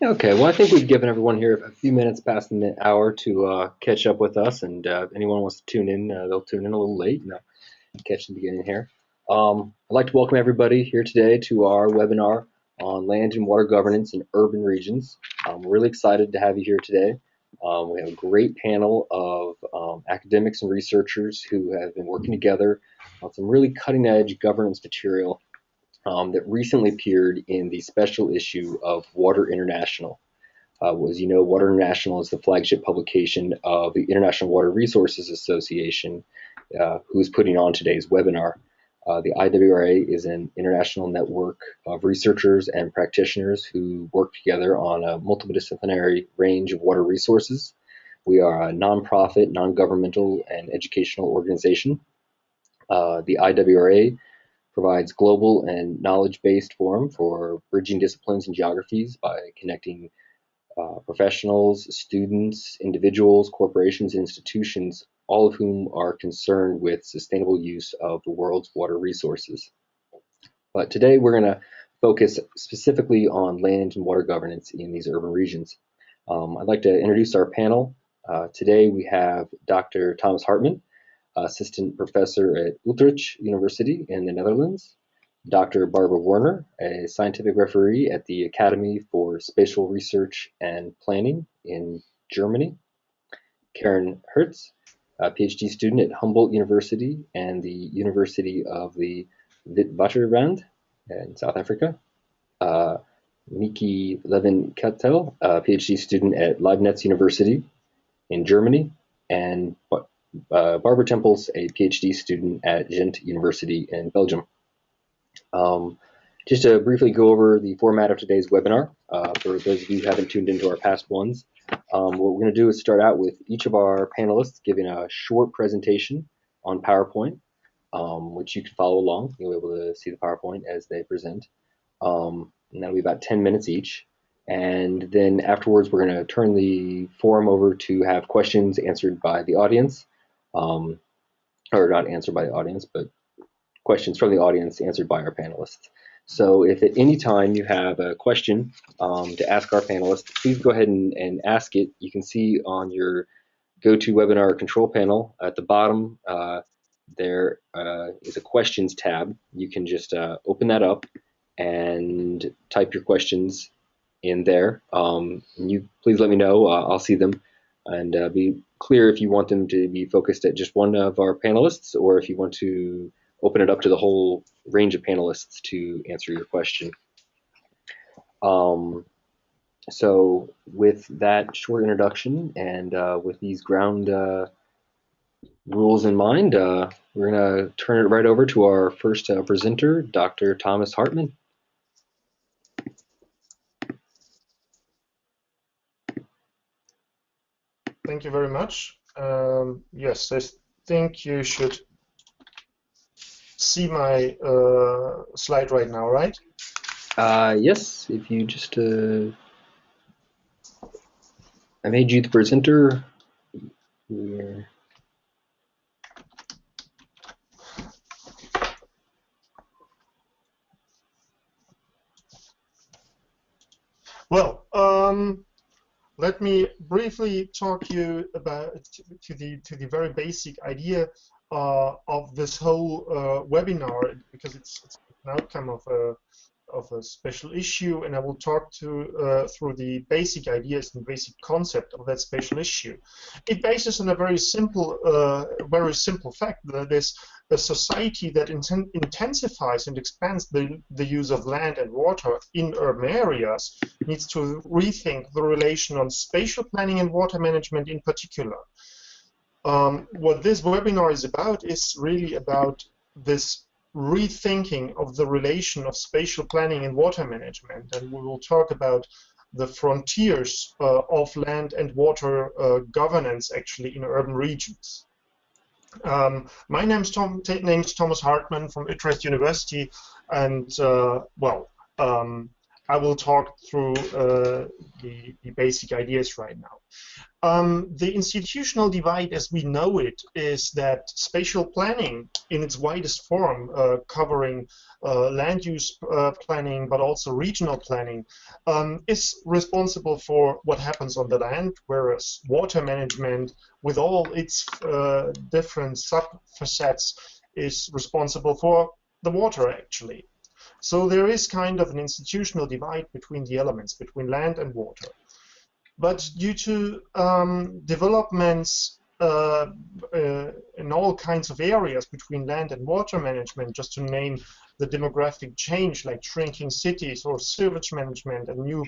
Okay, well, I think we've given everyone here a few minutes past the hour to catch up with us, and if anyone wants to tune in, they'll tune in a little late and catch the beginning here. I'd like to welcome everybody here today to our webinar on land and water governance in urban regions. I'm really excited to have you here today. We have a great panel of academics and researchers who have been working together on some really cutting-edge governance material that recently appeared in the special issue of Water International. As you know, Water International is the flagship publication of the International Water Resources Association, who is putting on today's webinar. The IWRA is an international network of researchers and practitioners who work together on a multidisciplinary range of water resources. We are a nonprofit, non-governmental, and educational organization. The IWRA provides global and knowledge-based forum for bridging disciplines and geographies by connecting professionals, students, individuals, corporations, and institutions, all of whom are concerned with sustainable use of the world's water resources. But today we're going to focus specifically on land and water governance in these urban regions. I'd like to introduce our panel. Today we have Dr. Thomas Hartman, Assistant Professor at Utrecht University in the Netherlands, Dr. Barbara Werner, a scientific referee at the Academy for Spatial Research and Planning in Germany, Karen Hertz, a PhD student at Humboldt University and the University of the Witwatersrand in South Africa, Miki Levin-Kettel, a PhD student at Leibniz University in Germany, and Barbara Temples, a PhD student at Ghent University in Belgium. Just to briefly go over the format of today's webinar, for those of you who haven't tuned into our past ones, what we're going to do is start out with each of our panelists giving a short presentation on PowerPoint, which you can follow along. You'll be able to see the PowerPoint as they present. And that'll be about 10 minutes each. And then afterwards, we're going to turn the forum over to have questions answered by the audience. Or not answered by the audience, but questions from the audience answered by our panelists. So if at any time you have a question to ask our panelists, please go ahead and ask it. You can see on your GoToWebinar control panel at the bottom, there is a questions tab. You can just open that up and type your questions in there. You please let me know. I'll see them and be clear if you want them to be focused at just one of our panelists, or if you want to open it up to the whole range of panelists to answer your question. So with that short introduction and with these ground rules in mind, we're going to turn it right over to our first presenter, Dr. Thomas Hartman. Thank you very much. Yes, I think you should see my slide right now, right? Yes, if you just, I made you the presenter. Yeah. Well, let me briefly talk you about to the very basic idea of this whole webinar, because it's an outcome of a special issue, and I will talk through the basic ideas and basic concept of that special issue. It bases on a very simple fact that there's a society that intensifies and expands the use of land and water in urban areas needs to rethink the relation on spatial planning and water management in particular. What this webinar is really about this rethinking of the relation of spatial planning and water management, and we will talk about the frontiers of land and water governance actually in urban regions. My name's Thomas Hartman from Utrecht University, and I will talk through the basic ideas right now. The institutional divide as we know it is that spatial planning in its widest form, covering land use planning but also regional planning, is responsible for what happens on the land, whereas water management with all its different sub-facets is responsible for the water actually. So there is kind of an institutional divide between the elements, between land and water. But due to developments in all kinds of areas between land and water management, just to name the demographic change like shrinking cities or sewage management and new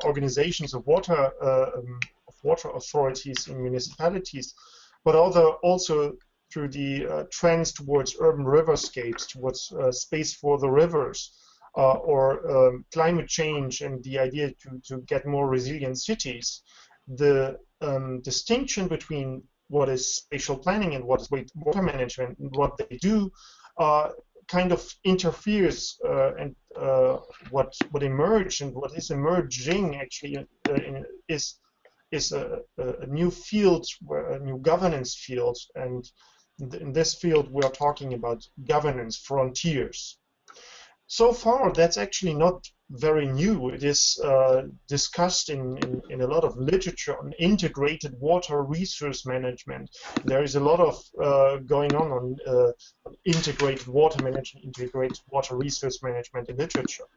organizations of water authorities in municipalities, but also through the trends towards urban riverscapes, towards space for the rivers, or climate change and the idea to get more resilient cities, the distinction between what is spatial planning and what is water management and what they do kind of interferes, and what emerged and what is emerging actually is a new field, a new governance field, and in this field we are talking about governance frontiers. So far, that's actually not very new. It is discussed in a lot of literature on integrated water resource management. There is a lot of going on integrated water management, integrated water resource management in literature.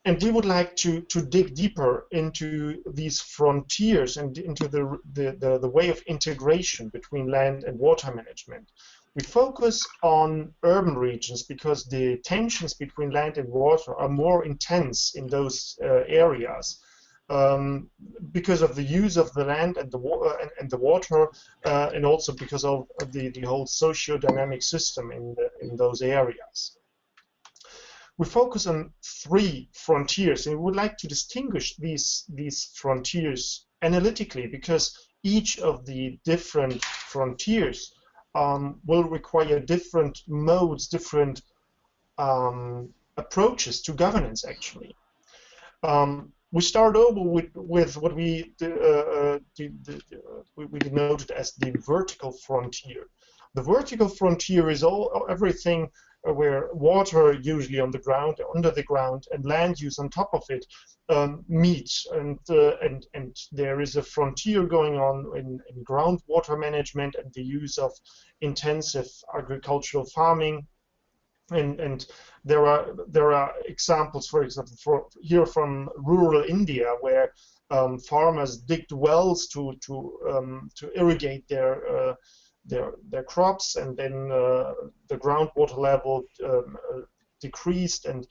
And we would like to dig deeper into these frontiers and into the way of integration between land and water management. We focus on urban regions because the tensions between land and water are more intense in those areas because of the use of the land and the water, and also because of the whole socio-dynamic system in those areas. We focus on three frontiers, and we would like to distinguish these frontiers analytically because each of the different frontiers will require different modes, different approaches to governance, actually. We start over with what we denoted as the vertical frontier. The vertical frontier is everything where water, usually on the ground, under the ground, and land use on top of it meet, and there is a frontier going on in groundwater management and the use of intensive agricultural farming, and there are examples, for example, here from rural India, where farmers digged wells to irrigate their crops, and then the groundwater level decreased, and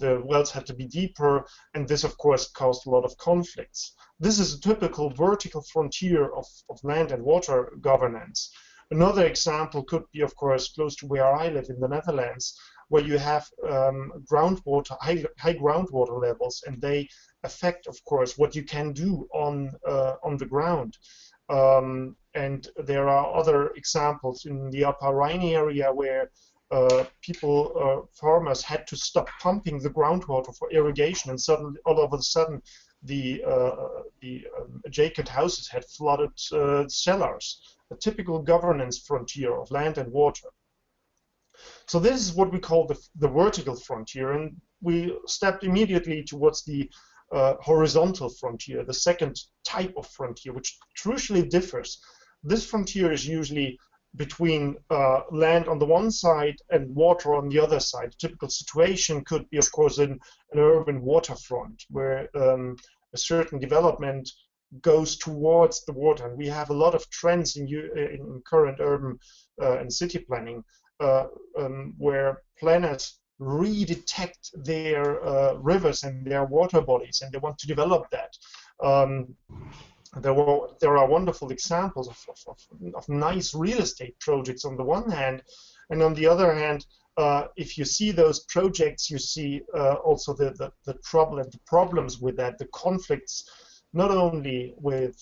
the wells had to be deeper, and this of course caused a lot of conflicts. This is a typical vertical frontier of land and water governance. Another example could be, of course, close to where I live in the Netherlands, where you have groundwater, high groundwater levels, and they affect, of course, what you can do on the ground. And there are other examples in the Upper Rhine area where farmers had to stop pumping the groundwater for irrigation, and suddenly, all of a sudden, the adjacent houses had flooded cellars. A typical governance frontier of land and water. So this is what we call the vertical frontier, and we stepped immediately towards the horizontal frontier, the second type of frontier, which crucially differs. This frontier is usually between land on the one side and water on the other side. A typical situation could be, of course, an urban waterfront, where a certain development goes towards the water. And we have a lot of trends in current urban and city planning where planners redetect their rivers and their water bodies, and they want to develop that. There are wonderful examples of nice real estate projects on the one hand, and on the other hand, if you see those projects, you see also the problems with that, the conflicts, not only with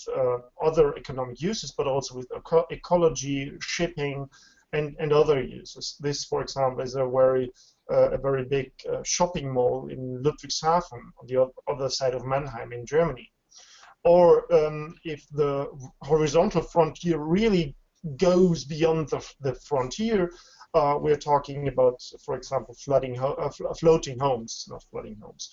other economic uses, but also with ecology, shipping, and other uses. This, for example, is a very big shopping mall in Ludwigshafen on the other side of Mannheim in Germany. Or if the horizontal frontier really goes beyond the frontier, we're talking about, for example, floating homes, not flooding homes.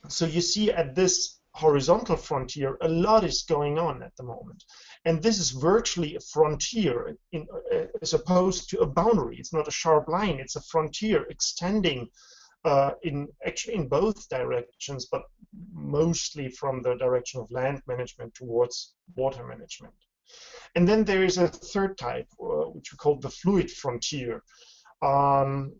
So you see at this horizontal frontier, a lot is going on at the moment. And this is virtually a frontier as opposed to a boundary. It's not a sharp line, it's a frontier extending actually in both directions, but mostly from the direction of land management towards water management. And then there is a third type, which we call the fluid frontier.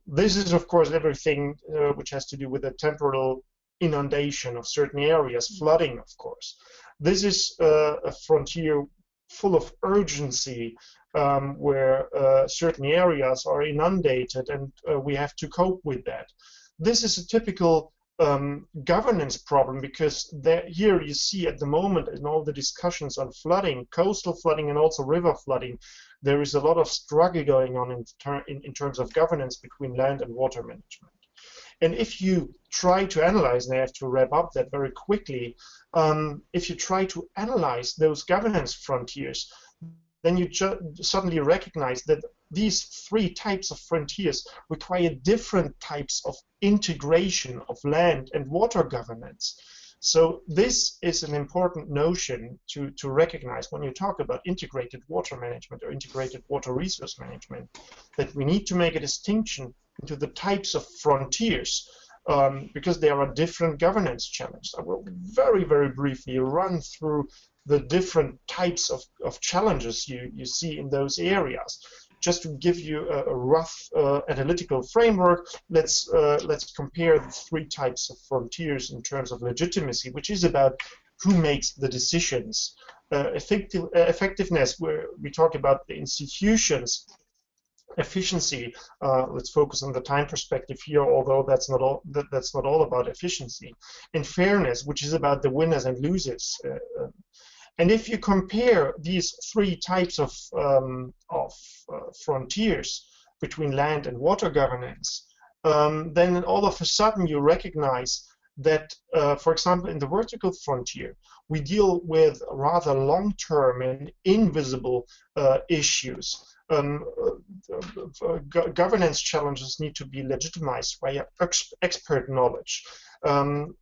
This is, of course, everything which has to do with the temporal inundation of certain areas, flooding, of course. This is a frontier full of urgency, where certain areas are inundated, and we have to cope with that. This is a typical governance problem, because here you see at the moment in all the discussions on flooding, coastal flooding and also river flooding, there is a lot of struggle going on in terms of governance between land and water management. And if you try to analyze, and I have to wrap up that very quickly, if you try to analyze those governance frontiers, then you suddenly recognize that these three types of frontiers require different types of integration of land and water governance. So this is an important notion to recognize when you talk about integrated water management or integrated water resource management, that we need to make a distinction into the types of frontiers, because there are different governance challenges. I will very, very briefly run through the different types of challenges you see in those areas. Just to give you a rough analytical framework, let's compare the three types of frontiers in terms of legitimacy, which is about who makes the decisions. Effectiveness, where we talk about the institutions. Efficiency, let's focus on the time perspective here, although that's not all about efficiency. And fairness, which is about the winners and losers. And if you compare these three types of frontiers between land and water governance, then all of a sudden you recognize that, for example, in the vertical frontier, we deal with rather long-term and invisible issues. Governance challenges need to be legitimized via expert knowledge.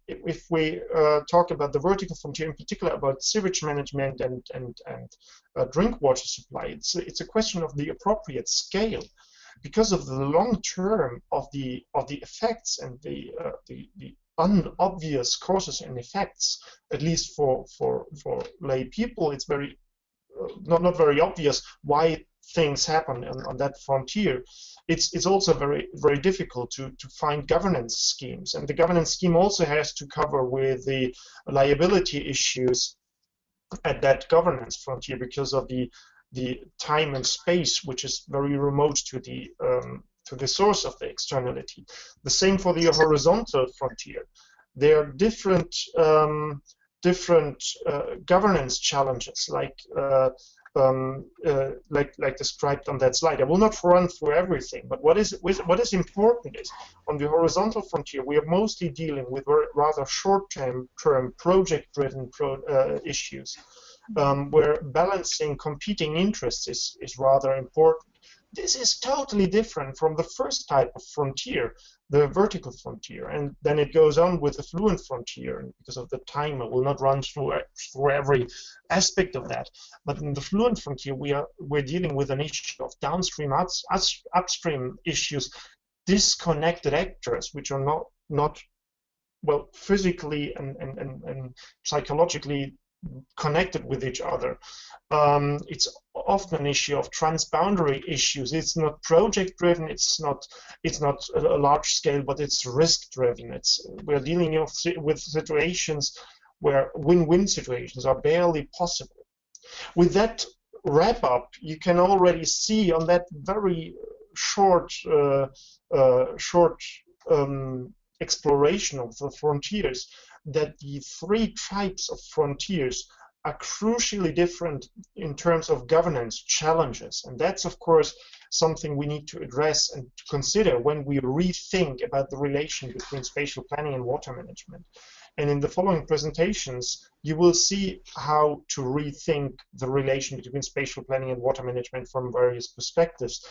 If we talk about the vertical frontier, in particular about sewage management and drink water supply, it's a question of the appropriate scale, because of the long term of the effects and the unobvious causes and effects. At least for lay people, it's very not very obvious why things happen on that frontier. It's also very, very difficult to find governance schemes, and the governance scheme also has to cover with the liability issues at that governance frontier, because of the time and space, which is very remote to the source of the externality. The same for the horizontal frontier. There are different governance challenges, like described on that slide. I will not run through everything, but what is important is, on the horizontal frontier, we are mostly dealing with rather short-term project-driven issues, where balancing competing interests is rather important. This is totally different from the first type of frontier, the vertical frontier, and then it goes on with the fluid frontier. And because of the time, I will not run through every aspect of that. But in the fluid frontier, we're dealing with an issue of downstream, upstream issues, disconnected actors, which are not well physically and psychologically connected with each other. It's often an issue of transboundary issues. It's not project-driven. It's not a large scale, but it's risk-driven. We're dealing with situations where win-win situations are barely possible. With that wrap-up, you can already see on that very short exploration of the frontiers that the three types of frontiers are crucially different in terms of governance challenges. And that's, of course, something we need to address and to consider when we rethink about the relation between spatial planning and water management. And in the following presentations, you will see how to rethink the relation between spatial planning and water management from various perspectives.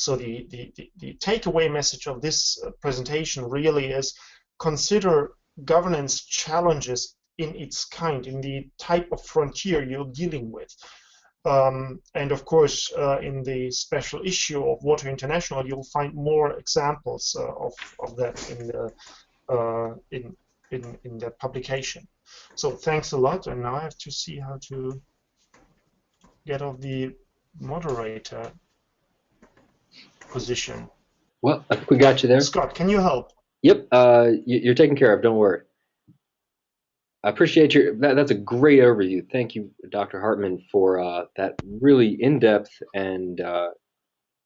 So the takeaway message of this presentation really is consider governance challenges in its kind, in the type of frontier you're dealing with. And of course, in the special issue of Water International, you'll find more examples of that in that publication. So thanks a lot, and now I have to see how to get off the moderator position. Well, I think we got you there. Scott, can you help? Yep, you're taken care of. Don't worry. I appreciate that's a great overview. Thank you, Dr. Hartman, for that really in-depth and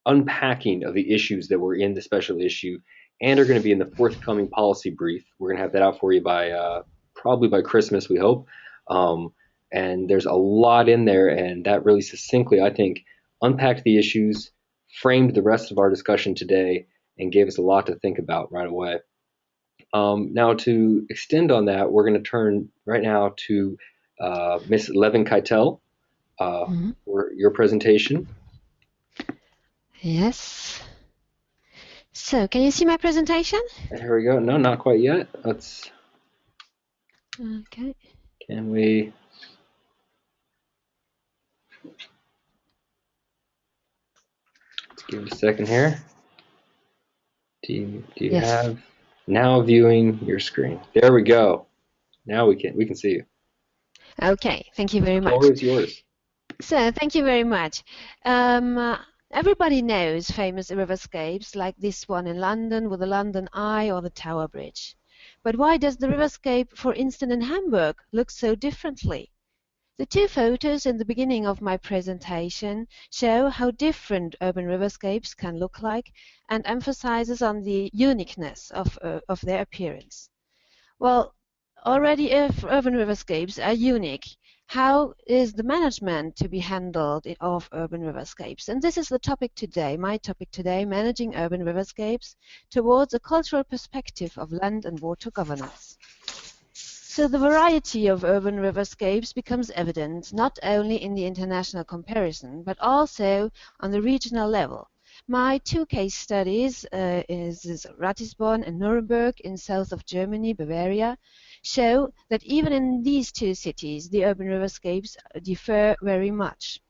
unpacking of the issues that were in the special issue and are going to be in the forthcoming policy brief. We're going to have that out for you by probably by Christmas, we hope. And there's a lot in there, and that really succinctly, I think, unpacked the issues, framed the rest of our discussion today, and gave us a lot to think about right away. Now, to extend on that, we're going to turn right now to Ms. Levin-Keitel for your presentation. Yes. So, can you see my presentation? Here we go. No, not quite yet. Let's. Okay. Can we? Let's give it a second here. Do you Yes. have now viewing your screen? There we go. Now we can see you. Okay. Thank you very The much. floor is yours. So, thank you very much. Everybody knows famous riverscapes like this one in London with the London Eye or the Tower Bridge. But why does the riverscape, for instance, in Hamburg look so differently? The two photos in the beginning of my presentation show how different urban riverscapes can look like and emphasizes on the uniqueness of their appearance. Well, already if urban riverscapes are unique, how is the management to be handled of urban riverscapes? And this is the topic today, my topic today, managing urban riverscapes towards a cultural perspective of land and water governance. So the variety of urban riverscapes becomes evident not only in the international comparison, but also on the regional level. My two case studies is Ratisbon and Nuremberg in south of Germany, Bavaria, show that even in these two cities, the urban riverscapes differ very much.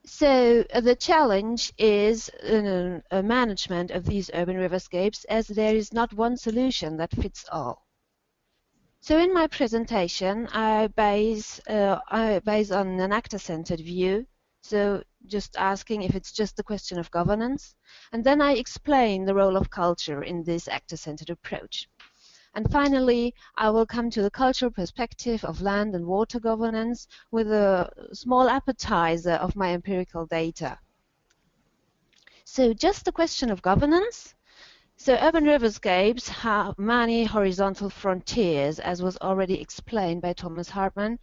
So the challenge is a management of these urban riverscapes, as there is not one solution that fits all. So in my presentation, I base on an actor-centered view, so just asking if it's just a question of governance, and then I explain the role of culture in this actor-centered approach. And finally, I will come to the cultural perspective of land and water governance with a small appetizer of my empirical data. So just a question of governance. So urban riverscapes have many horizontal frontiers, as was already explained by Thomas Hartman.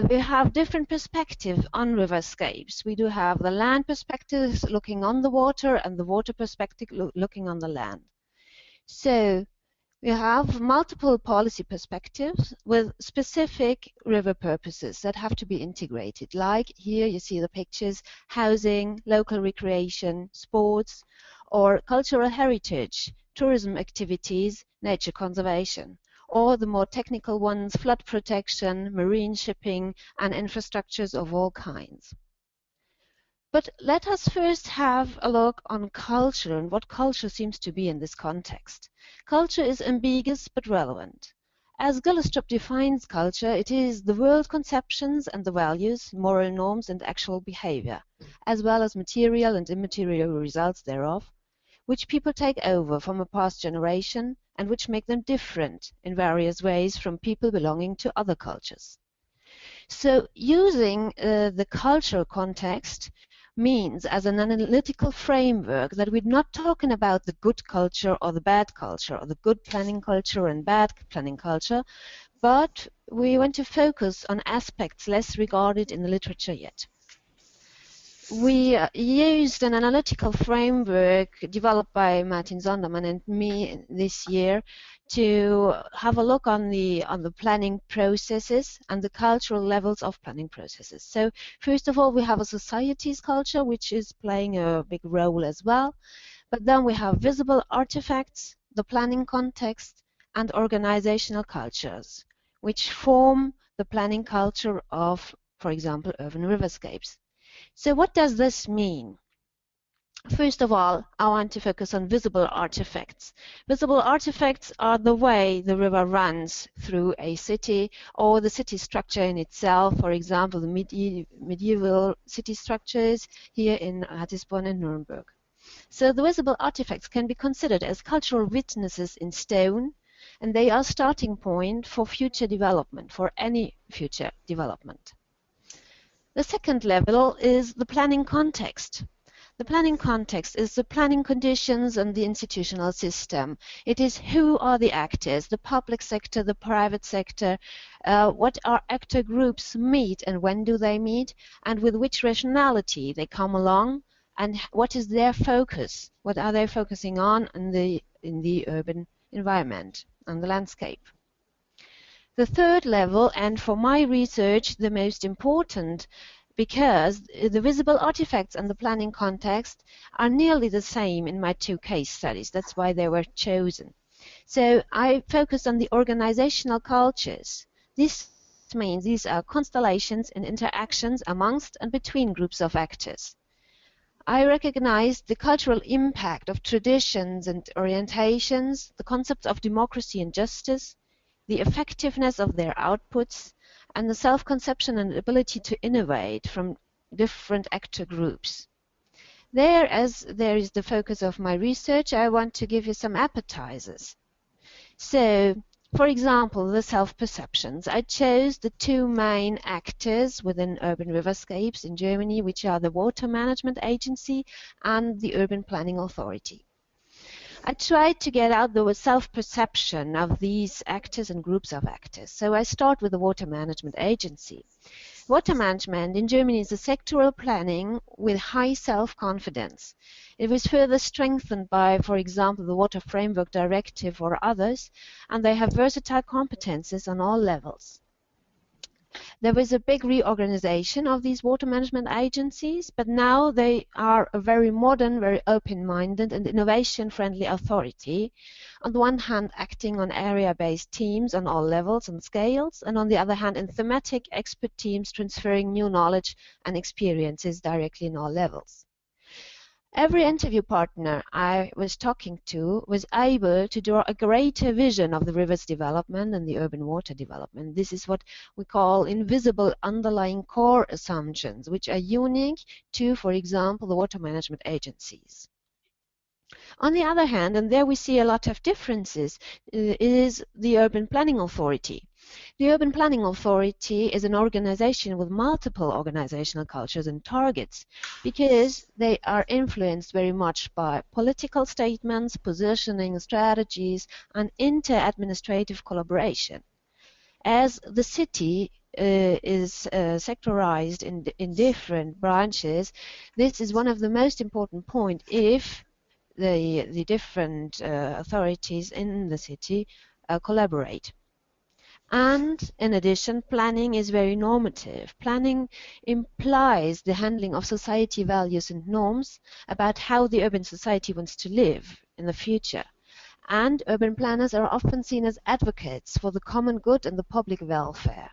We have different perspectives on riverscapes. We do have the land perspective looking on the water and the water perspective looking on the land. So we have multiple policy perspectives with specific river purposes that have to be integrated. Like here you see the pictures, housing, local recreation, sports, or cultural heritage, tourism activities, nature conservation. Or the more technical ones, flood protection, marine shipping, and infrastructures of all kinds. But let us first have a look on culture and what culture seems to be in this context. Culture is ambiguous but relevant. As Gillistrup defines culture, it is the world conceptions and the values, moral norms and actual behavior, as well as material and immaterial results thereof, which people take over from a past generation and which make them different in various ways from people belonging to other cultures. So using the cultural context means as an analytical framework that we're not talking about the good culture or the bad culture or the good planning culture and bad planning culture, but we want to focus on aspects less regarded in the literature yet. We used an analytical framework developed by Martin Zonderman and me this year to have a look on the planning processes and the cultural levels of planning processes. So first of all, we have a society's culture, which is playing a big role as well. But then we have visible artifacts, the planning context, and organizational cultures, which form the planning culture of, for example, urban riverscapes. So what does this mean? First of all, I want to focus on visible artifacts. Visible artifacts are the way the river runs through a city or the city structure in itself, for example, the medieval city structures here in Ratisbon and Nuremberg. So the visible artifacts can be considered as cultural witnesses in stone, and they are starting point for future development, for any future development. The second level is the planning context. The planning context is the planning conditions and the institutional system. It is who are the actors, the public sector, the private sector, what are actor groups meet and when do they meet, and with which rationality they come along, and what is their focus, what are they focusing on in the urban environment and the landscape. The third level, and for my research the most important, because the visible artifacts and the planning context are nearly the same in my two case studies. That's why they were chosen. So I focused on the organizational cultures. This means these are constellations and interactions amongst and between groups of actors. I recognized the cultural impact of traditions and orientations, the concepts of democracy and justice, the effectiveness of their outputs, and the self-conception and ability to innovate from different actor groups. There, as there is the focus of my research, I want to give you some appetizers. So, for example, the self-perceptions. I chose the two main actors within urban riverscapes in Germany, which are the Water Management Agency and the Urban Planning Authority. I tried to get out the self-perception of these actors and groups of actors. So I start with the Water Management Agency. Water management in Germany is a sectoral planning with high self-confidence. It was further strengthened by, for example, the Water Framework Directive or others, and they have versatile competences on all levels. There was a big reorganization of these water management agencies, but now they are a very modern, very open-minded and innovation-friendly authority. On the one hand, acting on area-based teams on all levels and scales, and on the other hand, in thematic expert teams transferring new knowledge and experiences directly in all levels. Every interview partner I was talking to was able to draw a greater vision of the river's development and the urban water development. This is what we call invisible underlying core assumptions, which are unique to, for example, the water management agencies. On the other hand, and there we see a lot of differences, is the Urban Planning Authority. The Urban Planning Authority is an organization with multiple organizational cultures and targets because they are influenced very much by political statements, positioning, strategies, and inter-administrative collaboration. As the city is sectorized in different branches, this is one of the most important points if the different authorities in the city collaborate. And in addition, planning is very normative. Planning implies the handling of society values and norms about how the urban society wants to live in the future. And urban planners are often seen as advocates for the common good and the public welfare.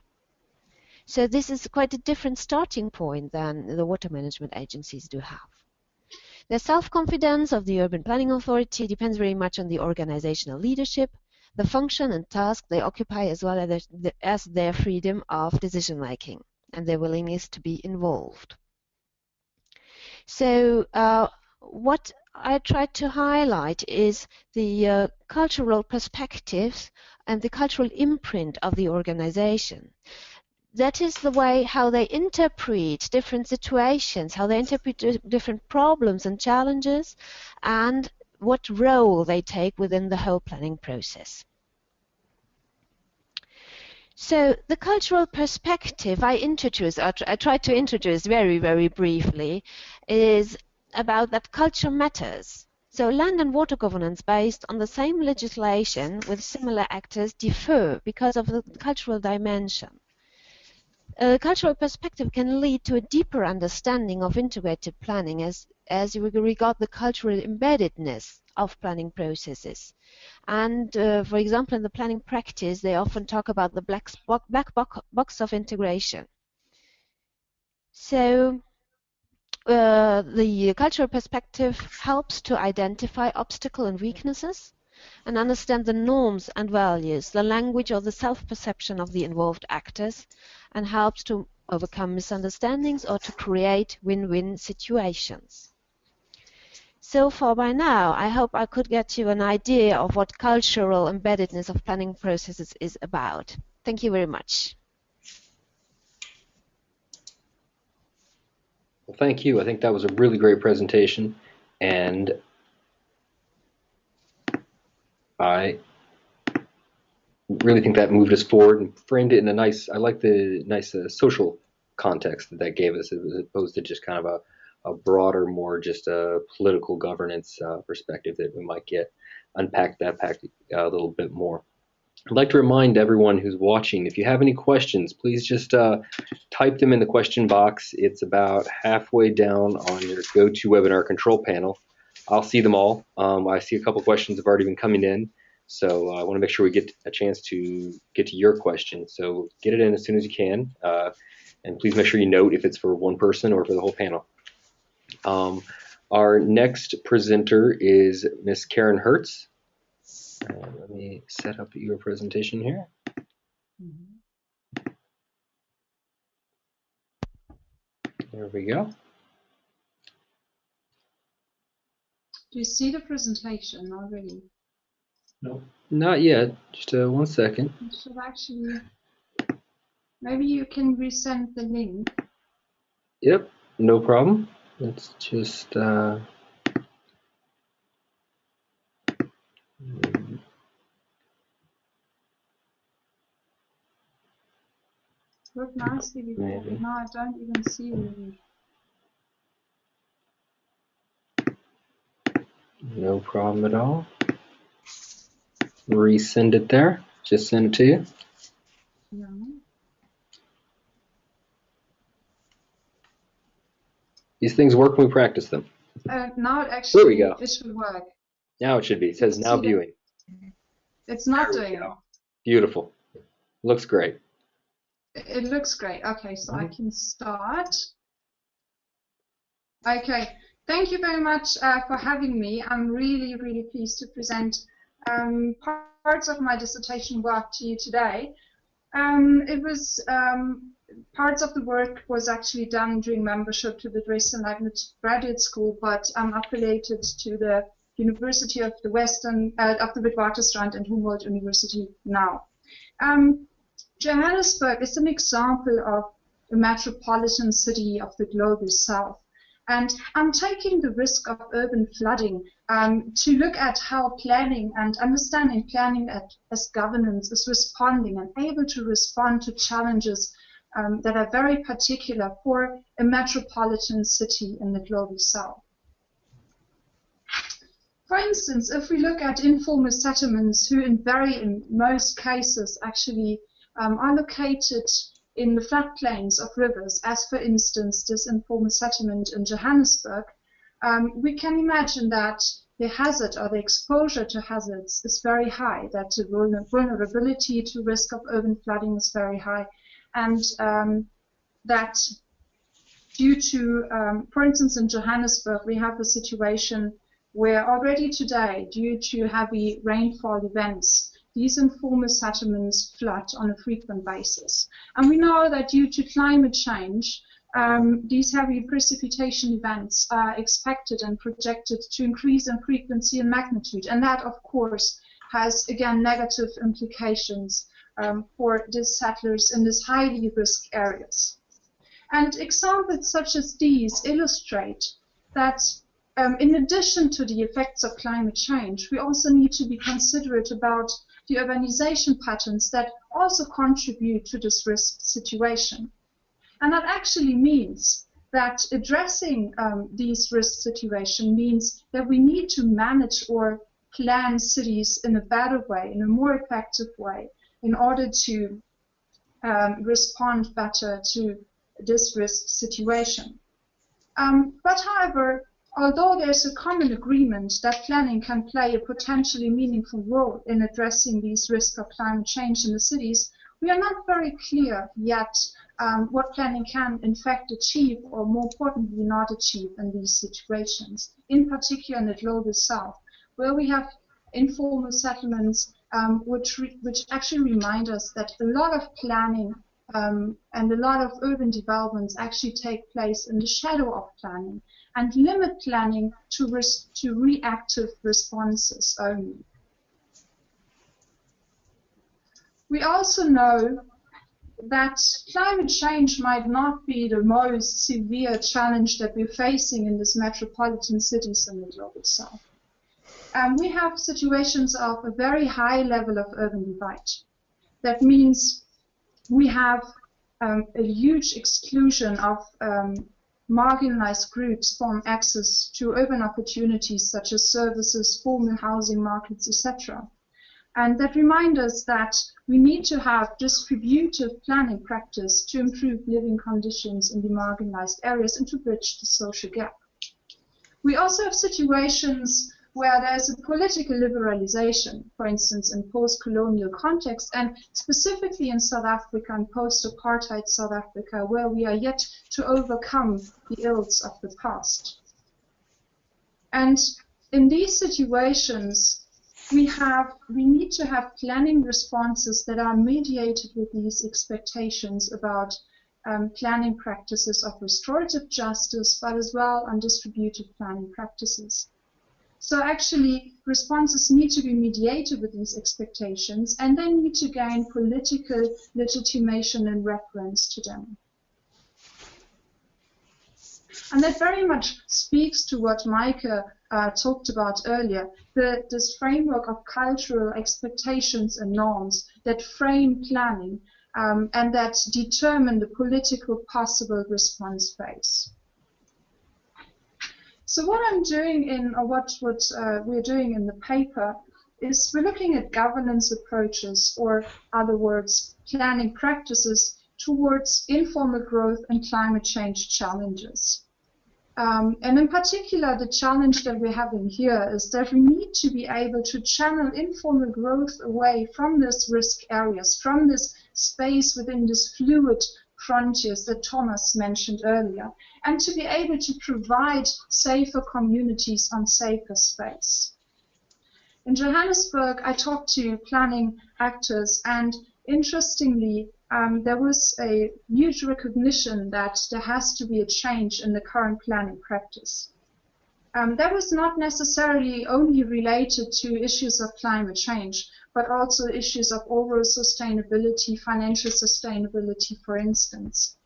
So this is quite a different starting point than the water management agencies do have. The self-confidence of the Urban Planning Authority depends very much on the organizational leadership, the function and task they occupy, as well as their freedom of decision-making and their willingness to be involved. So what I tried to highlight is the cultural perspectives and the cultural imprint of the organization. That is the way how they interpret different situations, how they interpret different problems and challenges, and what role they take within the whole planning process. So the cultural perspective I tried to introduce very, very briefly, is about that culture matters. So land and water governance based on the same legislation with similar actors differ because of the cultural dimension. A cultural perspective can lead to a deeper understanding of integrated planning as you regard the cultural embeddedness of planning processes. And for example, in the planning practice, they often talk about the black box of integration. So the cultural perspective helps to identify obstacles and weaknesses and understand the norms and values, the language or the self-perception of the involved actors, and helps to overcome misunderstandings or to create win-win situations. So far by now, I hope I could get you an idea of what cultural embeddedness of planning processes is about. Thank you very much. Well, thank you. I think that was a really great presentation, and I really think that moved us forward and framed it in a nice, I like the nice social context that gave us, as opposed to just kind of a broader, more just a political governance perspective that we might get. Unpack that a little bit more. I'd like to remind everyone who's watching, if you have any questions, please just type them in the question box. It's about halfway down on your GoToWebinar control panel. I'll see them all. I see a couple questions have already been coming in, so I want to make sure we get a chance to get to your question. So get it in as soon as you can, and please make sure you note if it's for one person or for the whole panel. Our next presenter is Miss Karen Hertz. Let me set up your presentation here. There we go. Do you see the presentation already? No, not yet. Just 1 second. It should actually. Maybe you can resend the link. Yep, no problem. Let's just. Worked nicely before, but now I don't even see it. No problem at all. Resend it there. Just send it to you. Yeah. These things work when we practice them. Now it actually, there we go. It should work. Now it should be. It says now viewing. It's not doing it. Beautiful. Looks great. It looks great. Okay, so I can start. Okay, thank you very much for having me. I'm really, really pleased to present parts of my dissertation work to you today. It was parts of the work was actually done during membership to the Dresden-Leibniz Graduate School, but I'm affiliated to the University of the Witwatersrand and Humboldt University now. Johannesburg is an example of a metropolitan city of the global south. And I'm taking the risk of urban flooding to look at how planning and understanding planning as governance is responding and able to respond to challenges that are very particular for a metropolitan city in the global south. For instance, if we look at informal settlements who in most cases actually are located in the floodplains of rivers, as for instance this informal settlement in Johannesburg, we can imagine that the hazard or the exposure to hazards is very high, that the vulnerability to risk of urban flooding is very high, and that due to, for instance in Johannesburg, we have a situation where already today, due to heavy rainfall events, these informal settlements flood on a frequent basis. And we know that due to climate change, these heavy precipitation events are expected and projected to increase in frequency and magnitude. And that, of course, has, again, negative implications for the settlers in these highly risk areas. And examples such as these illustrate that in addition to the effects of climate change, we also need to be considerate about the urbanization patterns that also contribute to this risk situation. And that actually means that addressing these risk situations means that we need to manage or plan cities in a better way, in a more effective way, in order to respond better to this risk situation. But however, although there's a common agreement that planning can play a potentially meaningful role in addressing these risks of climate change in the cities, we are not very clear yet what planning can in fact achieve, or more importantly not achieve, in these situations, in particular in the global south, where we have informal settlements which actually remind us that a lot of planning and a lot of urban developments actually take place in the shadow of planning and limit planning to reactive responses only. We also know that climate change might not be the most severe challenge that we're facing in these metropolitan cities in the global south. We have situations of a very high level of urban divide. That means we have a huge exclusion of marginalized groups from access to urban opportunities such as services, formal housing markets, etc. And that reminds us that we need to have distributive planning practice to improve living conditions in the marginalized areas and to bridge the social gap. We also have situations where there's a political liberalization, for instance, in post-colonial context, and specifically in South Africa and post-apartheid South Africa, where we are yet to overcome the ills of the past. And in these situations, we need to have planning responses that are mediated with these expectations about planning practices of restorative justice, but as well on distributive planning practices. So actually, responses need to be mediated with these expectations, and they need to gain political legitimation and reference to them. And that very much speaks to what Maike talked about earlier, this framework of cultural expectations and norms that frame planning and that determine the political possible response phase. So what I'm doing what we're doing in the paper is we're looking at governance approaches, or other words, planning practices towards informal growth and climate change challenges. And in particular, the challenge that we're having here is that we need to be able to channel informal growth away from these risk areas, from this space within this fluid frontiers that Thomas mentioned earlier, and to be able to provide safer communities on safer space. In Johannesburg, I talked to planning actors, and interestingly, there was a huge recognition that there has to be a change in the current planning practice. That was not necessarily only related to issues of climate change, but also issues of overall sustainability, financial sustainability, for instance.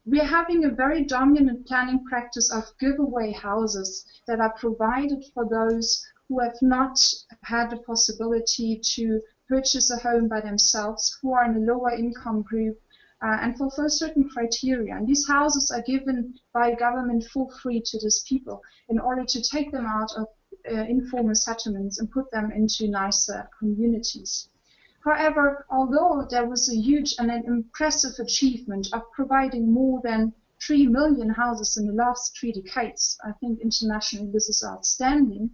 We are having a very dominant planning practice of giveaway houses that are provided for those who have not had the possibility to purchase a home by themselves, who are in a lower income group, and fulfill certain criteria. And these houses are given by government for free to these people in order to take them out of informal settlements and put them into nicer communities. However, although there was a huge and an impressive achievement of providing more than 3 million houses in the last 3 decades, I think internationally this is outstanding.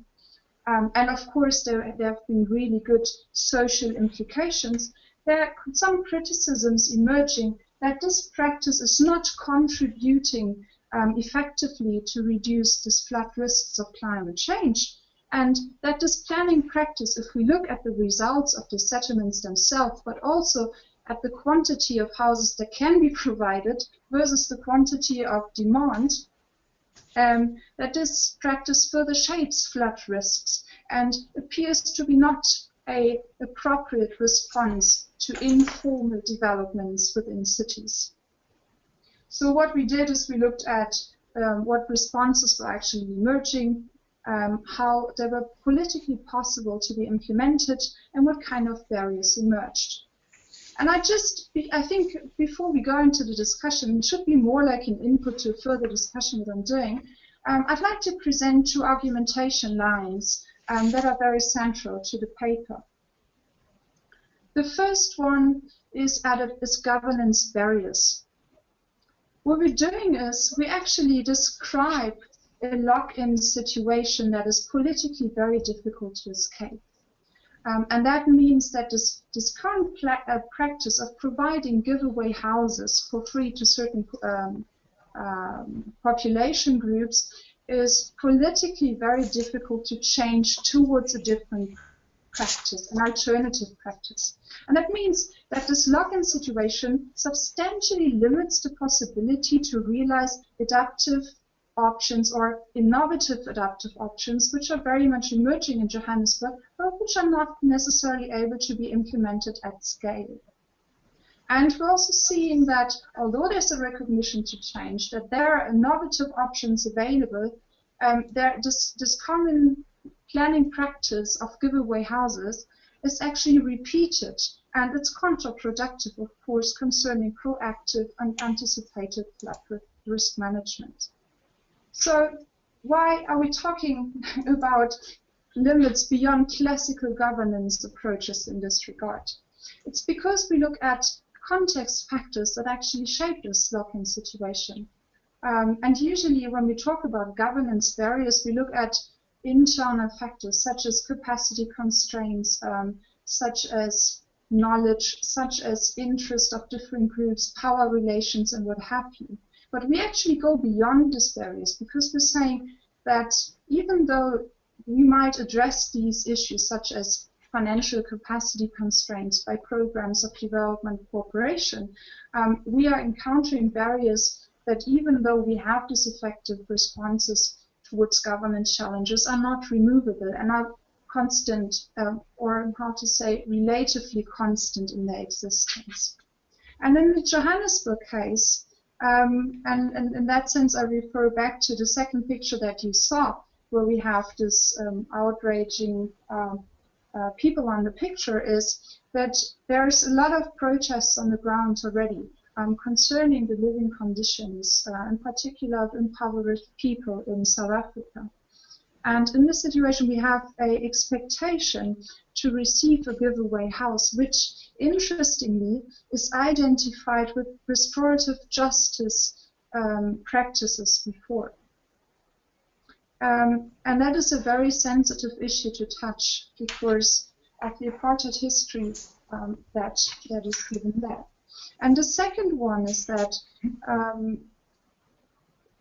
And of course, there have been really good social implications. There are some criticisms emerging that this practice is not contributing effectively to reduce the flood risks of climate change, and that this planning practice, if we look at the results of the settlements themselves, but also at the quantity of houses that can be provided versus the quantity of demand, that this practice further shapes flood risks and appears to be not an appropriate response to informal developments within cities. So what we did is we looked at what responses were actually emerging. how they were politically possible to be implemented and what kind of barriers emerged. And I think before we go into the discussion, it should be more like an input to further discussion what I'm doing. I'd like to present two argumentation lines that are very central to the paper. The first one is governance barriers. What we're doing is we actually describe a lock-in situation that is politically very difficult to escape. And that means that this current practice of providing giveaway houses for free to certain population groups is politically very difficult to change towards a different practice, an alternative practice. And that means that this lock-in situation substantially limits the possibility to realize adaptive options or innovative adaptive options, which are very much emerging in Johannesburg, but which are not necessarily able to be implemented at scale. And we're also seeing that although there's a recognition to change, that there are innovative options available, this common planning practice of giveaway houses is actually repeated, and it's counterproductive, of course, concerning proactive and anticipated flood risk management. So why are we talking about limits beyond classical governance approaches in this regard? It's because we look at context factors that actually shape this lock-in situation. And usually when we talk about governance barriers, we look at internal factors such as capacity constraints, such as knowledge, such as interest of different groups, power relations, and what have you. But we actually go beyond these barriers because we're saying that even though we might address these issues such as financial capacity constraints by programs of development cooperation, we are encountering barriers that even though we have these effective responses towards governance challenges are not removable and are constant or how to say relatively constant in their existence. And in the Johannesburg case, and in that sense, I refer back to the second picture that you saw, where we have this outraging people on the picture, is that there's a lot of protests on the ground already concerning the living conditions, in particular of impoverished people in South Africa. And in this situation, we have an expectation to receive a giveaway house, which, interestingly, is identified with restorative justice practices before. And that is a very sensitive issue to touch because of the apartheid history that is given there. And the second one is that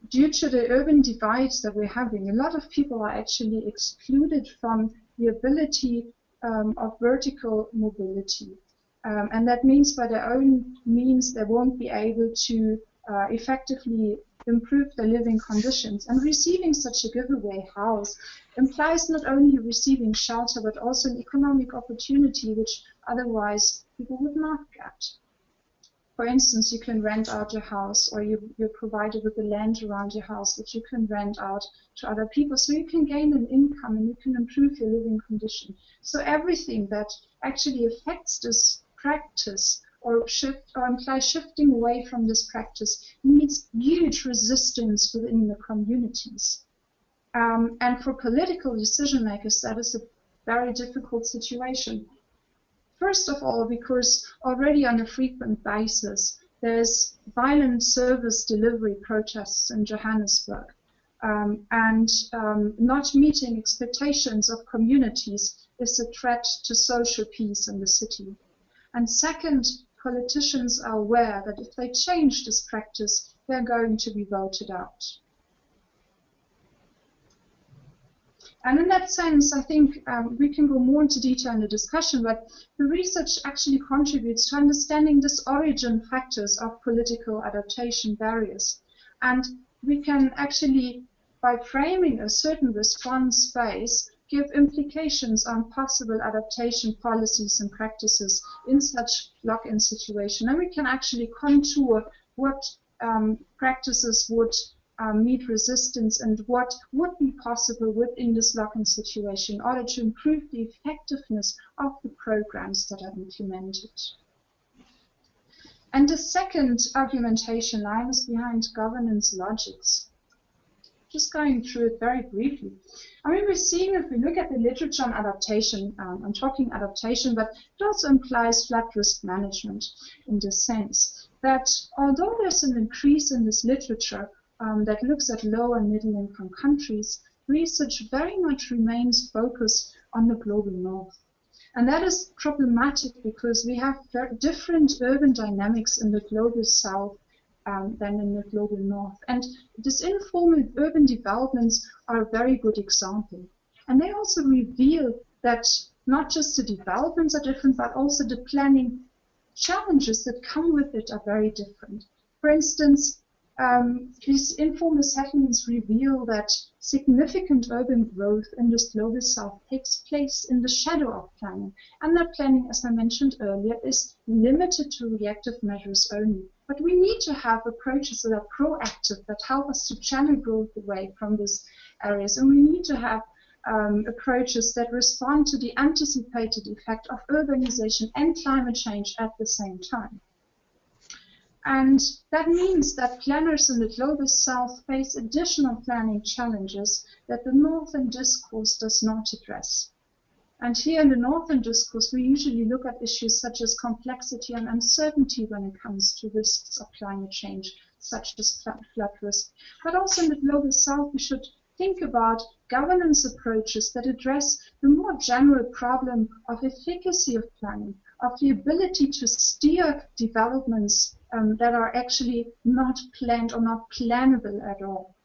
due to the urban divides that we're having, a lot of people are actually excluded from the ability of vertical mobility. And that means by their own means they won't be able to effectively improve their living conditions. And receiving such a giveaway house implies not only receiving shelter but also an economic opportunity which otherwise people would not get. For instance, you can rent out your house, or you're provided with the land around your house that you can rent out to other people, so you can gain an income and you can improve your living condition. So everything that actually affects this practice or implies shifting away from this practice needs huge resistance within the communities. And for political decision makers, that is a very difficult situation. First of all, because already on a frequent basis, there's violent service delivery protests in Johannesburg, and not meeting expectations of communities is a threat to social peace in the city. And second, politicians are aware that if they change this practice, they're going to be voted out. And in that sense, I think we can go more into detail in the discussion, but the research actually contributes to understanding this origin factors of political adaptation barriers. And we can actually, by framing a certain response space, give implications on possible adaptation policies and practices in such lock-in situation. And we can actually contour what practices would meet resistance and what would be possible within this lock-in situation in order to improve the effectiveness of the programs that are implemented. And the second argumentation line is behind governance logics. Just going through it very briefly. I mean, we're seeing, if we look at the literature on adaptation, I'm talking adaptation, but it also implies flat risk management in this sense, that although there's an increase in this literature that looks at low and middle income countries, research very much remains focused on the global north. And that is problematic because we have very different urban dynamics in the global south than in the global north. And these informal urban developments are a very good example. And they also reveal that not just the developments are different, but also the planning challenges that come with it are very different. For instance, these informal settlements reveal that significant urban growth in this global south takes place in the shadow of planning. And that planning, as I mentioned earlier, is limited to reactive measures only. But we need to have approaches that are proactive, that help us to channel growth away from these areas. And we need to have approaches that respond to the anticipated effect of urbanization and climate change at the same time. And that means that planners in the global south face additional planning challenges that the northern discourse does not address. And here in the northern discourse, we usually look at issues such as complexity and uncertainty when it comes to risks of climate change, such as flood risk. But also in the global south, we should think about governance approaches that address the more general problem of efficacy of planning, of the ability to steer developments that are actually not planned or not plannable at all.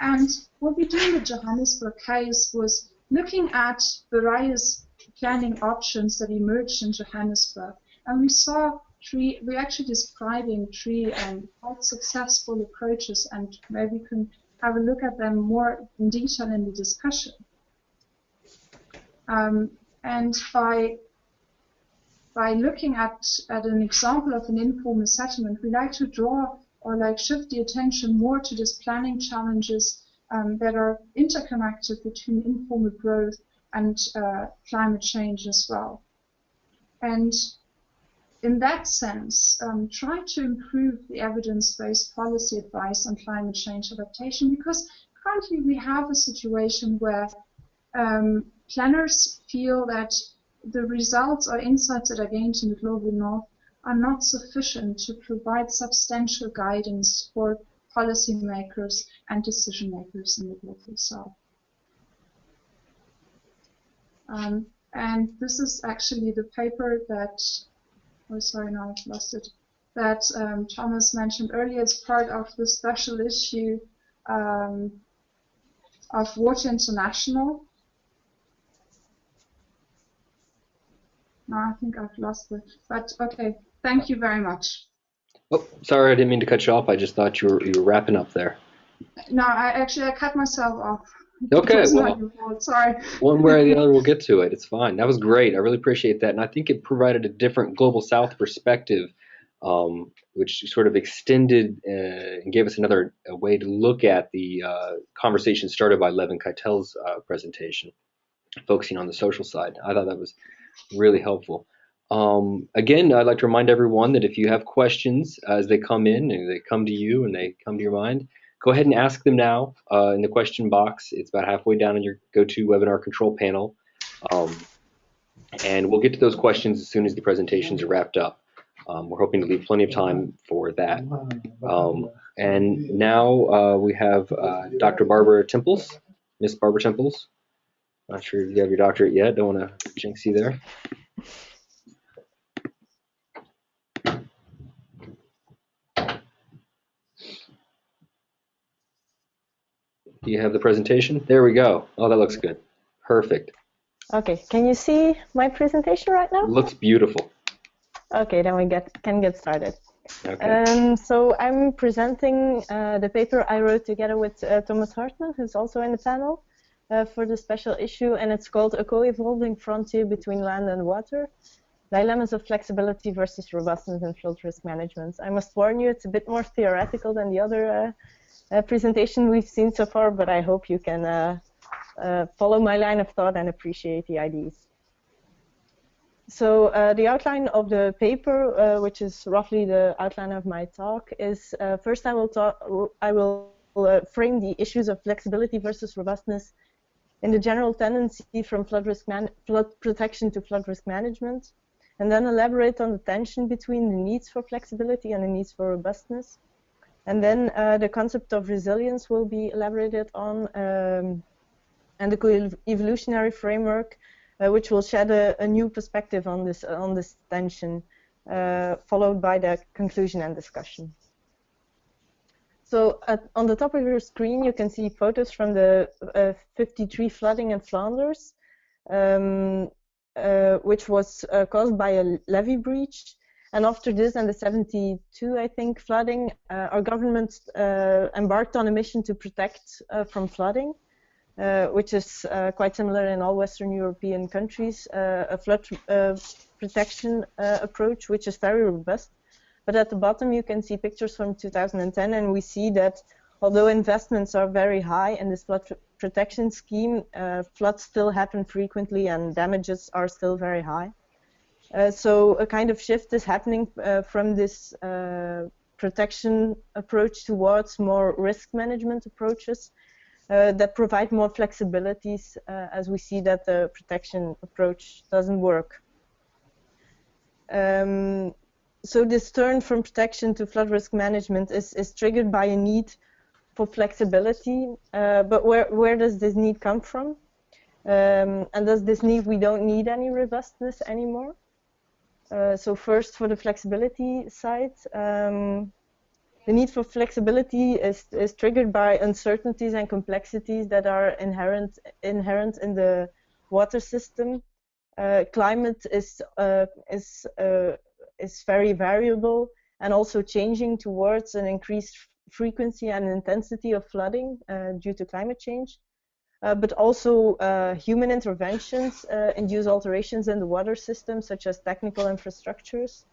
And what we did in the Johannesburg case was looking at various planning options that emerged in Johannesburg. And we saw we're actually describing three quite successful approaches, and maybe we can have a look at them more in detail in the discussion. And by looking at an example of an informal settlement, we like to draw or shift the attention more to these planning challenges that are interconnected between informal growth and climate change as well. And in that sense, try to improve the evidence-based policy advice on climate change adaptation, because currently we have a situation where planners feel that the results or insights that are gained in the global north are not sufficient to provide substantial guidance for policymakers and decision makers in the global south. And this is actually the paper that, oh sorry, now I've lost it, that Thomas mentioned earlier as part of the special issue of Water International. No, I think I've lost it, but okay, thank you very much. Oh, sorry, I didn't mean to cut you off. I just thought you were wrapping up there. No, I cut myself off. Okay, well, sorry. One way or the other, we'll get to it. It's fine. That was great. I really appreciate that, and I think it provided a different global south perspective, which sort of extended and gave us another way to look at the conversation started by Levin Keitel's presentation, focusing on the social side. I thought that was really helpful. Again, I'd like to remind everyone that if you have questions as they come in and they come to you and they come to your mind, go ahead and ask them now in the question box. It's about halfway down in your GoToWebinar control panel. And we'll get to those questions as soon as the presentations are wrapped up. We're hoping to leave plenty of time for that. And now we have Dr. Barbara Temples, Miss Barbara Temples. Not sure if you have your doctorate yet. Don't want to jinx you there. Do you have the presentation? There we go. Oh, that looks good. Perfect. Okay, can you see my presentation right now? It looks beautiful. Okay, then we can get started. Okay. So I'm presenting the paper I wrote together with Thomas Hartman, who's also in the panel, for the special issue, and it's called A Co-Evolving Frontier Between Land and Water. Dilemmas of flexibility versus robustness in flood risk management. I must warn you, it's a bit more theoretical than the other presentation we've seen so far, but I hope you can follow my line of thought and appreciate the ideas. So the outline of the paper, which is roughly the outline of my talk, is first I will frame the issues of flexibility versus robustness in the general tendency from flood protection to flood risk management, and then elaborate on the tension between the needs for flexibility and the needs for robustness. And then the concept of resilience will be elaborated on, and the co-evolutionary framework, which will shed a new perspective on this tension, followed by the conclusion and discussion. So on the top of your screen, you can see photos from the 53 flooding in Flanders, which was caused by a levee breach. And after this, and the 72, I think, flooding, our government embarked on a mission to protect from flooding, which is quite similar in all Western European countries, a flood protection approach, which is very robust. But at the bottom, you can see pictures from 2010, and we see that although investments are very high in this flood protection scheme, floods still happen frequently and damages are still very high. So a kind of shift is happening from this protection approach towards more risk management approaches that provide more flexibilities, as we see that the protection approach doesn't work. So this turn from protection to flood risk management is triggered by a need for flexibility, but where does this need come from? And does this need, we don't need any robustness anymore? So first, for the flexibility side, the need for flexibility is triggered by uncertainties and complexities that are inherent in the water system. Climate is very variable and also changing towards an increased frequency and intensity of flooding due to climate change. But also human interventions induce alterations in the water system, such as technical infrastructures,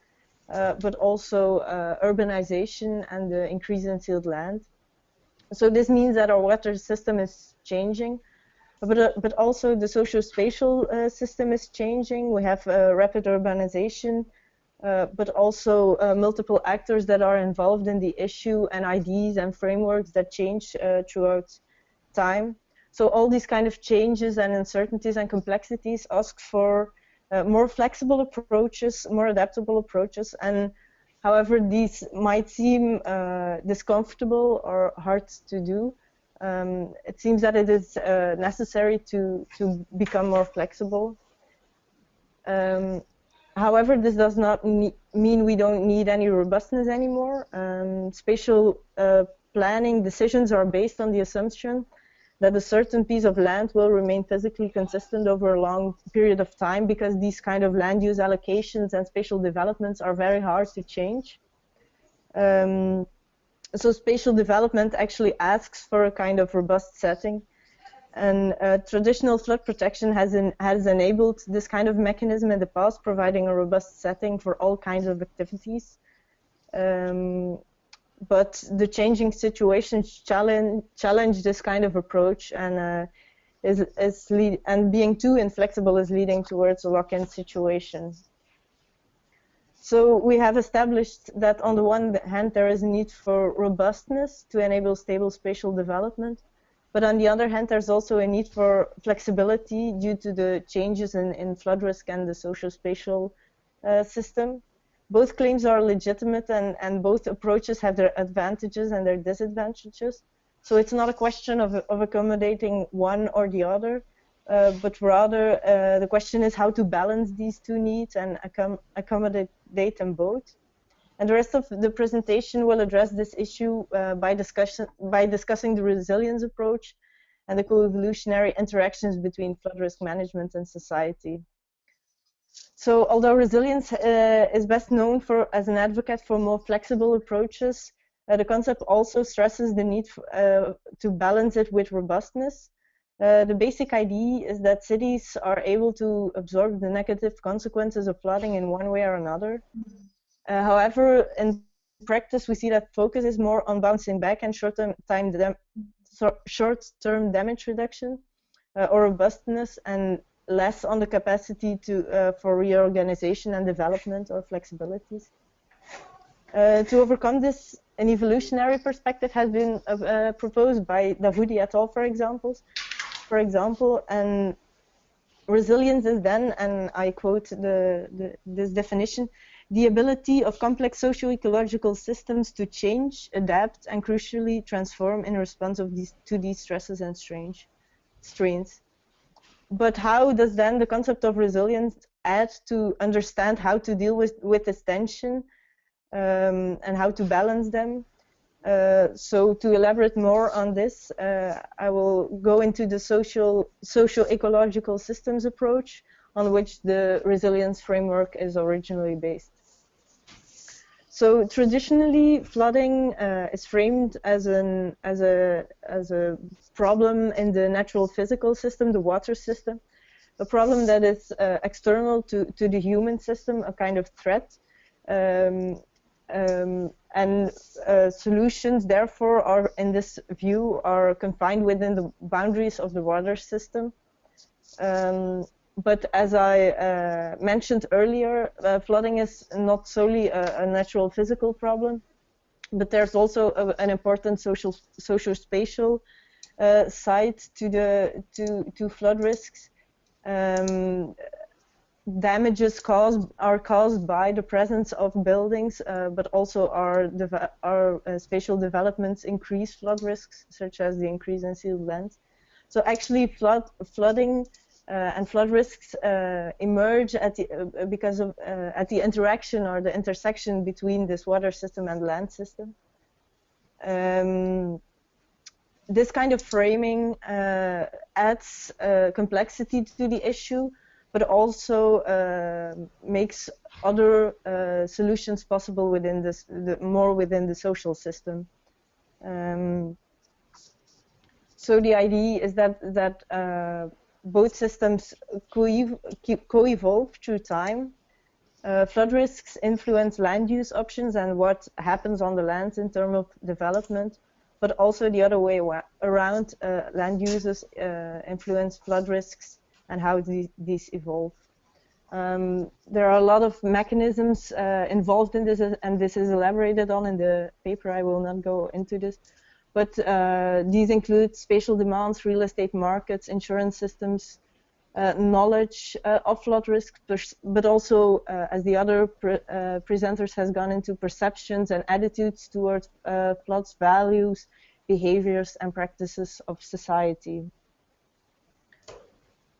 but also urbanization and the increase in sealed land. So this means that our water system is changing, but also the socio-spatial system is changing. We have rapid urbanization, but also multiple actors that are involved in the issue and ideas and frameworks that change throughout time. So all these kind of changes and uncertainties and complexities ask for more flexible approaches, more adaptable approaches, and however these might seem discomfortable or hard to do, it seems that it is necessary to become more flexible. However, this does not mean we don't need any robustness anymore. Spatial planning decisions are based on the assumption that a certain piece of land will remain physically consistent over a long period of time, because these kind of land use allocations and spatial developments are very hard to change. So spatial development actually asks for a kind of robust setting, and traditional flood protection has enabled this kind of mechanism in the past, providing a robust setting for all kinds of activities. But the changing situations challenge this kind of approach, and being too inflexible is leading towards a lock-in situation. So we have established that on the one hand there is a need for robustness to enable stable spatial development, but on the other hand there's also a need for flexibility due to the changes in flood risk and the socio-spatial system. Both claims are legitimate, and both approaches have their advantages and their disadvantages. So it's not a question of accommodating one or the other, but rather the question is how to balance these two needs and accommodate them both. And the rest of the presentation will address this issue by discussing the resilience approach and the co-evolutionary interactions between flood risk management and society. So although resilience is best known as an advocate for more flexible approaches, the concept also stresses the need to balance it with robustness. The basic idea is that cities are able to absorb the negative consequences of flooding in one way or another. However, in practice, we see that focus is more on bouncing back and short-term damage reduction or robustness, and less on the capacity for reorganization and development or flexibilities. To overcome this, an evolutionary perspective has been proposed by Davudi et al., for example, and resilience is then, and I quote this definition, the ability of complex socio-ecological systems to change, adapt, and crucially transform in response to these stresses and strains. But how does then the concept of resilience add to understand how to deal with this tension and how to balance them? So to elaborate more on this, I will go into the socio-ecological systems approach on which the resilience framework is originally based. So traditionally, flooding is framed as a problem in the natural physical system, the water system, a problem that is external to the human system, a kind of threat. Solutions, therefore, are in this view are confined within the boundaries of the water system. But as I mentioned earlier, flooding is not solely a natural physical problem, but there's also an important social-spatial side to flood risks. Damages are caused by the presence of buildings, but also our spatial developments increase flood risks, such as the increase in sealed lands. So actually, flooding and flood risks emerge at the interaction or the intersection between this water system and land system. This kind of framing adds complexity to the issue, but also makes other solutions possible within more within the social system. So the idea is that both systems co-evolve through time. Flood risks influence land use options and what happens on the land in terms of development, but also the other way around, land uses influence flood risks and how these evolve. There are a lot of mechanisms involved in this, and this is elaborated on in the paper. I will not go into this. But these include spatial demands, real estate markets, insurance systems, knowledge of flood risk, but also, as the other presenters has gone into, perceptions and attitudes towards floods, values, behaviors, and practices of society.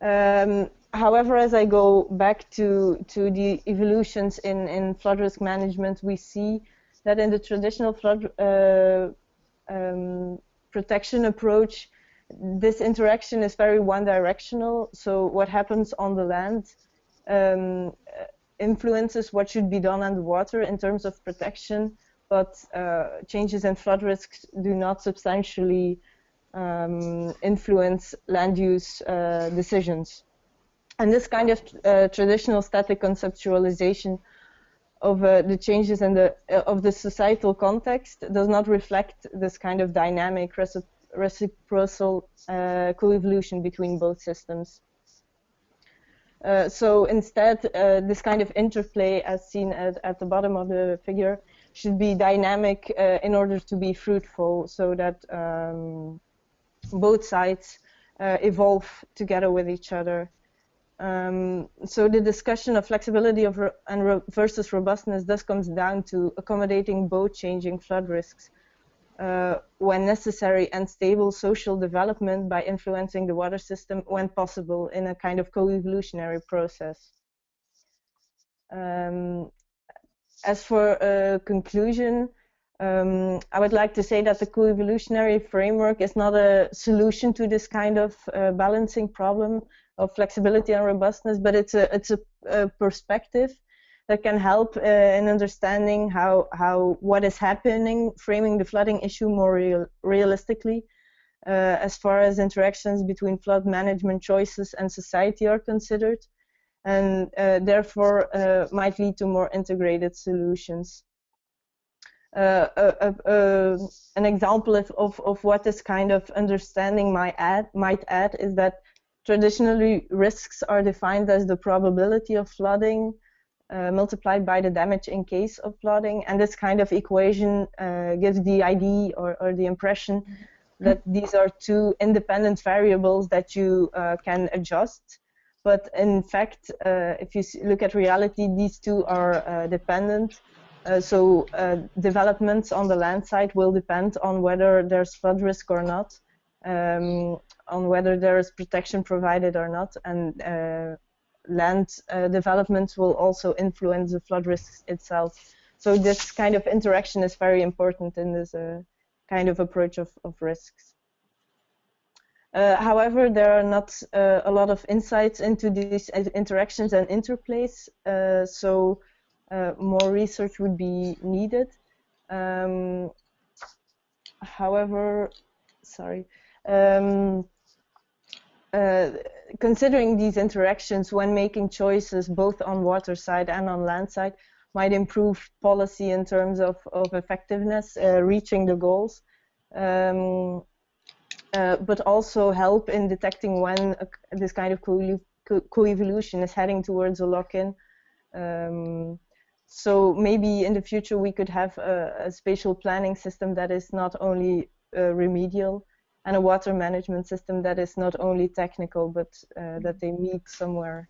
However, as I go back to the evolutions in flood risk management, we see that in the traditional flood protection approach, this interaction is very one-directional. So what happens on the land influences what should be done underwater in terms of protection, but changes in flood risks do not substantially influence land use decisions. And this kind of traditional static conceptualization of the changes in of the societal context does not reflect this kind of dynamic reciprocal co-evolution between both systems. So instead, this kind of interplay, as seen at the bottom of the figure, should be dynamic in order to be fruitful, so that both sides evolve together with each other. So the discussion of flexibility versus robustness thus comes down to accommodating both changing flood risks when necessary, and stable social development by influencing the water system when possible in a kind of co-evolutionary process. As for a conclusion, I would like to say that the co-evolutionary framework is not a solution to this kind of balancing problem of flexibility and robustness, but it's a perspective that can help in understanding how what is happening, framing the flooding issue more realistically, as far as interactions between flood management choices and society are considered, and therefore might lead to more integrated solutions. An example of what this kind of understanding might add is that traditionally risks are defined as the probability of flooding multiplied by the damage in case of flooding, and this kind of equation gives the idea or the impression that these are two independent variables that you can adjust. But in fact, if you look at reality, these two are dependent. So developments on the land side will depend on whether there's flood risk or not, on whether there is protection provided or not, and land developments will also influence the flood risk itself. So this kind of interaction is very important in this kind of approach of risks. However, there are not a lot of insights into these interactions and interplays, so more research would be needed. However, considering these interactions when making choices both on water side and on land side might improve policy in terms of effectiveness, reaching the goals, but also help in detecting when this kind of co-evolution is heading towards a lock-in. So maybe in the future we could have a spatial planning system that is not only remedial, and a water management system that is not only technical, but that they meet somewhere